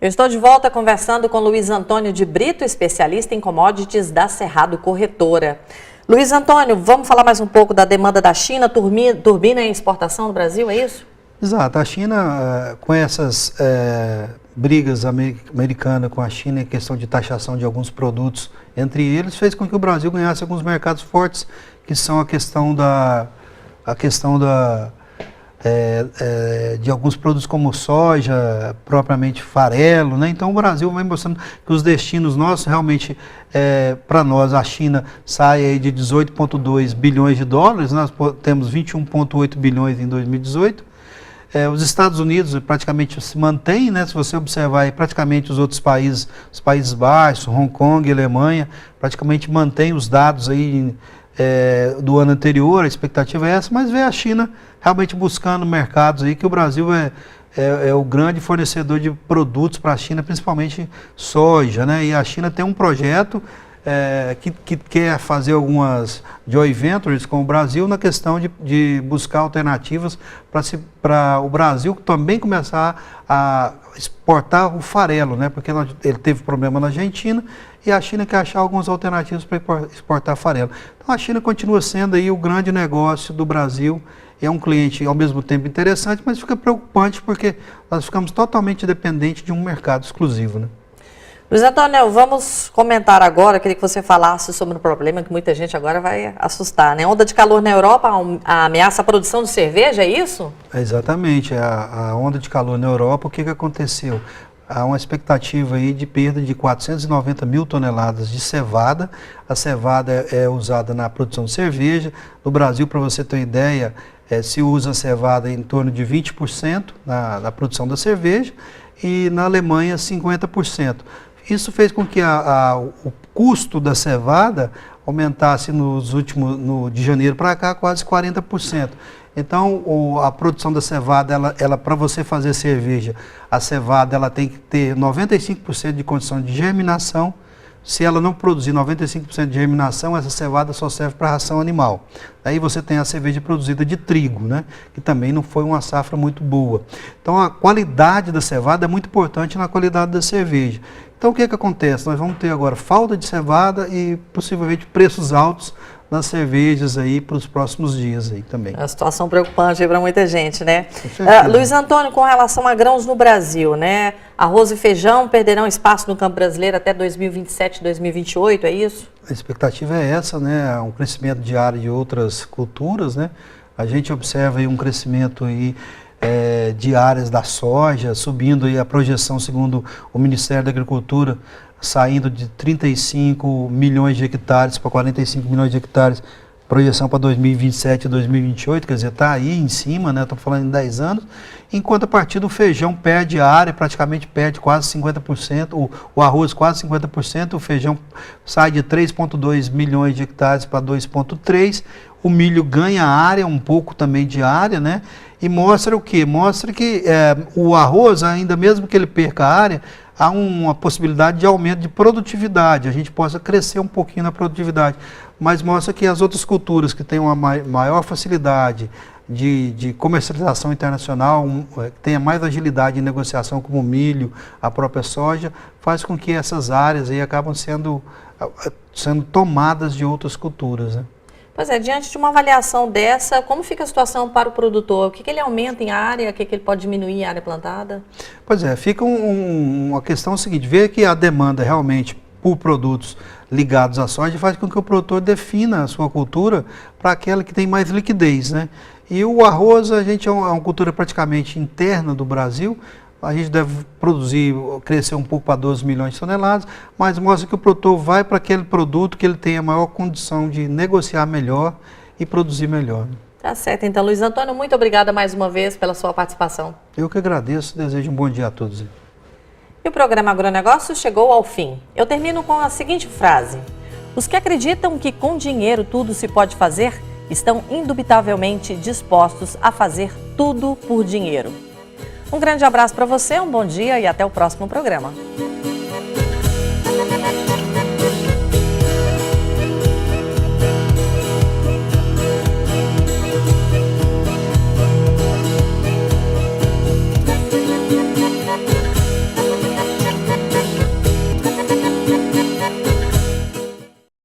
Eu estou de volta conversando com Luiz Antônio de Brito, especialista em commodities da Cerrado Corretora. Luiz Antônio, vamos falar mais um pouco da demanda da China, turbina em exportação no Brasil, é isso? Exato, a China, com essas brigas americanas com a China em questão de taxação de alguns produtos, entre eles, fez com que o Brasil ganhasse alguns mercados fortes, que são a questão de alguns produtos como soja, propriamente farelo, né? Então o Brasil vai mostrando que os destinos nossos realmente, para nós, a China sai aí de 18,2 bilhões de dólares, nós temos 21,8 bilhões em 2018. Os Estados Unidos praticamente se mantém, né? Se você observar aí, praticamente os outros países, os Países Baixos, Hong Kong, Alemanha, praticamente mantém os dados aí do ano anterior, a expectativa é essa, mas vê a China realmente buscando mercados aí, que o Brasil é o grande fornecedor de produtos para a China, principalmente soja, né? E a China tem um projeto que quer fazer algumas joint ventures com o Brasil na questão de buscar alternativas para o Brasil também começar a exportar o farelo, né? Porque ele teve problema na Argentina e a China quer achar algumas alternativas para exportar farelo. Então a China continua sendo aí o grande negócio do Brasil. É um cliente ao mesmo tempo interessante, mas fica preocupante porque nós ficamos totalmente dependentes de um mercado exclusivo, né? Luiz Antônio, vamos comentar agora, queria que você falasse sobre um problema que muita gente agora vai assustar, né? Onda de calor na Europa ameaça a produção de cerveja, é isso? Exatamente, a onda de calor na Europa, o que aconteceu? Há uma expectativa aí de perda de 490 mil toneladas de cevada. A cevada é usada na produção de cerveja. No Brasil, para você ter uma ideia, se usa a cevada em torno de 20% na produção da cerveja e na Alemanha 50%. Isso fez com que o custo da cevada aumentasse de janeiro para cá quase 40%. Então, a produção da cevada, ela para você fazer cerveja, a cevada ela tem que ter 95% de condição de germinação. Se ela não produzir 95% de germinação, essa cevada só serve para ração animal. Aí você tem a cerveja produzida de trigo, né? Que também não foi uma safra muito boa. Então a qualidade da cevada é muito importante na qualidade da cerveja. Então o que acontece? Nós vamos ter agora falta de cevada e possivelmente preços altos nas cervejas aí para os próximos dias aí também. É uma situação preocupante para muita gente, né? Luiz Antônio, com relação a grãos no Brasil, né? Arroz e feijão perderão espaço no campo brasileiro até 2027, 2028, é isso? A expectativa é essa, né? Um crescimento diário de outras culturas, né? A gente observa aí um crescimento aí de áreas da soja, subindo aí a projeção segundo o Ministério da Agricultura, saindo de 35 milhões de hectares para 45 milhões de hectares, projeção para 2027 e 2028, quer dizer, está aí em cima, né? Estamos falando em 10 anos, enquanto a partir do feijão perde área, praticamente perde quase 50%, o arroz quase 50%, o feijão sai de 3,2 milhões de hectares para 2,3, o milho ganha área, um pouco também de área, né? E mostra o quê? Mostra que o arroz, ainda mesmo que ele perca área, há uma possibilidade de aumento de produtividade, a gente possa crescer um pouquinho na produtividade, mas mostra que as outras culturas que têm uma maior facilidade de comercialização internacional, que tenha mais agilidade em negociação, como o milho, a própria soja, faz com que essas áreas aí acabam sendo tomadas de outras culturas, né? Pois é, diante de uma avaliação dessa, como fica a situação para o produtor? O que ele aumenta em área, o que ele pode diminuir em área plantada? Pois é, fica uma questão seguinte, ver que a demanda realmente por produtos ligados à soja faz com que o produtor defina a sua cultura para aquela que tem mais liquidez, né? E o arroz, a gente é uma cultura praticamente interna do Brasil. A gente deve crescer um pouco para 12 milhões de toneladas, mas mostra que o produtor vai para aquele produto que ele tem a maior condição de negociar melhor e produzir melhor. Tá certo, então, Luiz Antônio, muito obrigada mais uma vez pela sua participação. Eu que agradeço, desejo um bom dia a todos. E o programa Agronegócio chegou ao fim. Eu termino com a seguinte frase: os que acreditam que com dinheiro tudo se pode fazer, estão indubitavelmente dispostos a fazer tudo por dinheiro. Um grande abraço para você, um bom dia e até o próximo programa.